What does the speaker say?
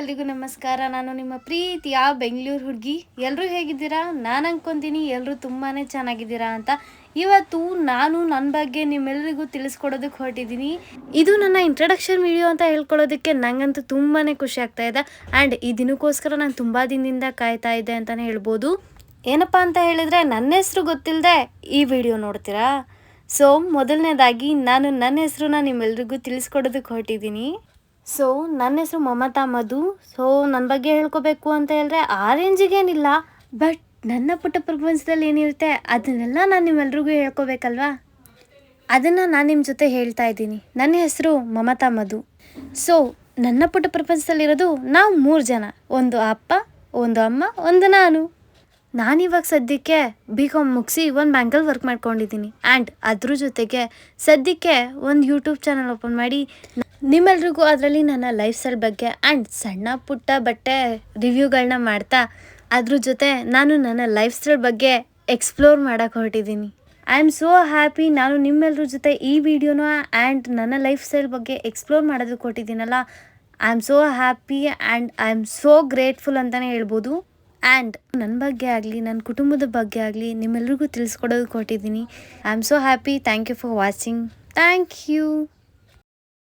ಎಲ್ರಿಗೂ ನಮಸ್ಕಾರ. ನಾನು ನಿಮ್ಮ ಪ್ರೀತಿಯ ಬೆಂಗಳೂರು ಹುಡುಗಿ. ಎಲ್ಲರೂ ಹೇಗಿದ್ದೀರಾ? ನಾನು ಅನ್ಕೊಂತೀನಿ ಎಲ್ಲರೂ ತುಂಬಾ ಚೆನ್ನಾಗಿದ್ದೀರಾ ಅಂತ. ಇವತ್ತು ನಾನು ನನ್ನ ಬಗ್ಗೆ ನಿಮ್ಮೆಲ್ಲರಿಗೂ ತಿಳಿಸ್ಕೊಡೋದಕ್ಕೆ ಹೊರಟಿದ್ದೀನಿ. ಇದು ನನ್ನ ಇಂಟ್ರಡಕ್ಷನ್ ವಿಡಿಯೋ ಅಂತ ಹೇಳ್ಕೊಳ್ಳೋದಕ್ಕೆ ನಂಗಂತೂ ತುಂಬಾ ಖುಷಿ ಆಗ್ತಾ ಇದೆ. ಆ್ಯಂಡ್ ಈ ದಿನಕ್ಕೋಸ್ಕರ ನಾನು ತುಂಬ ದಿನದಿಂದ ಕಾಯ್ತಾ ಇದ್ದೆ ಅಂತಲೇ ಹೇಳ್ಬೋದು. ಏನಪ್ಪ ಅಂತ ಹೇಳಿದರೆ, ನನ್ನ ಹೆಸರು ಗೊತ್ತಿಲ್ಲದೆ ಈ ವಿಡಿಯೋ ನೋಡ್ತೀರಾ? ಸೊ ಮೊದಲನೇದಾಗಿ ನಾನು ನನ್ನ ಹೆಸರನ್ನ ನಿಮ್ಮೆಲ್ರಿಗೂ ತಿಳಿಸ್ಕೊಡೋದಕ್ಕೆ ಹೊರಟಿದ್ದೀನಿ. ಸೊ ನನ್ನ ಹೆಸರು ಮಮತಾ ಮಧು. ಸೊ ನನ್ನ ಬಗ್ಗೆ ಹೇಳ್ಕೋಬೇಕು ಅಂತ ಹೇಳಿದ್ರೆ ಆ ರೇಂಜಿಗೇನಿಲ್ಲ, ಬಟ್ ನನ್ನ ಪುಟ್ಟ ಪ್ರಪಂಚದಲ್ಲಿ ಏನಿರುತ್ತೆ ಅದನ್ನೆಲ್ಲ ನಾನು ನಿಮ್ಮೆಲ್ರಿಗೂ ಹೇಳ್ಕೋಬೇಕಲ್ವಾ, ಅದನ್ನು ನಾನು ನಿಮ್ಮ ಜೊತೆ ಹೇಳ್ತಾ ಇದ್ದೀನಿ. ನನ್ನ ಹೆಸರು ಮಮತಾ ಮಧು. ಸೊ ನನ್ನ ಪುಟ್ಟ ಪ್ರಪಂಚದಲ್ಲಿರೋದು ನಾವು 3 ಜನ, ಒಂದು ಅಪ್ಪ, ಒಂದು ಅಮ್ಮ, ಒಂದು ನಾನು. ನಾನಿವಾಗ ಸದ್ಯಕ್ಕೆ BCom ಮುಗಿಸಿ ಒಂದು ಬ್ಯಾಂಕಲ್ಲಿ ವರ್ಕ್ ಮಾಡ್ಕೊಂಡಿದ್ದೀನಿ. ಆ್ಯಂಡ್ ಅದ್ರ ಜೊತೆಗೆ ಸದ್ಯಕ್ಕೆ ಒಂದು ಯೂಟ್ಯೂಬ್ ಚಾನಲ್ ಓಪನ್ ಮಾಡಿ ನಿಮ್ಮೆಲ್ರಿಗೂ ಅದರಲ್ಲಿ ನನ್ನ ಲೈಫ್ ಸ್ಟೈಲ್ ಬಗ್ಗೆ ಆ್ಯಂಡ್ ಸಣ್ಣ ಪುಟ್ಟ ಬಟ್ಟೆ ರಿವ್ಯೂಗಳನ್ನ ಮಾಡ್ತಾ ಅದ್ರ ಜೊತೆ ನಾನು ನನ್ನ ಲೈಫ್ ಸ್ಟೈಲ್ ಬಗ್ಗೆ ಎಕ್ಸ್ಪ್ಲೋರ್ ಮಾಡೋಕ್ಕೆ ಹೊರಟಿದ್ದೀನಿ. I am so happy. ನಾನು ನಿಮ್ಮೆಲ್ಲರ ಜೊತೆ ಈ ವಿಡಿಯೋನ ಆ್ಯಂಡ್ ನನ್ನ ಲೈಫ್ ಸ್ಟೈಲ್ ಬಗ್ಗೆ ಎಕ್ಸ್ಪ್ಲೋರ್ ಮಾಡೋದಕ್ಕೆ ಹೊರಟಿದ್ದೀನಲ್ಲ, I am so happy and I am so grateful ಅಂತಲೇ ಹೇಳ್ಬೋದು. ಆ್ಯಂಡ್ ನನ್ನ ಬಗ್ಗೆ ಆಗಲಿ ನನ್ನ ಕುಟುಂಬದ ಬಗ್ಗೆ ಆಗಲಿ ನಿಮ್ಮೆಲ್ರಿಗೂ ತಿಳಿಸ್ಕೊಡೋದಕ್ಕೆ ಹೊರಟಿದ್ದೀನಿ. I am so happy. Thank you for watching. Thank you.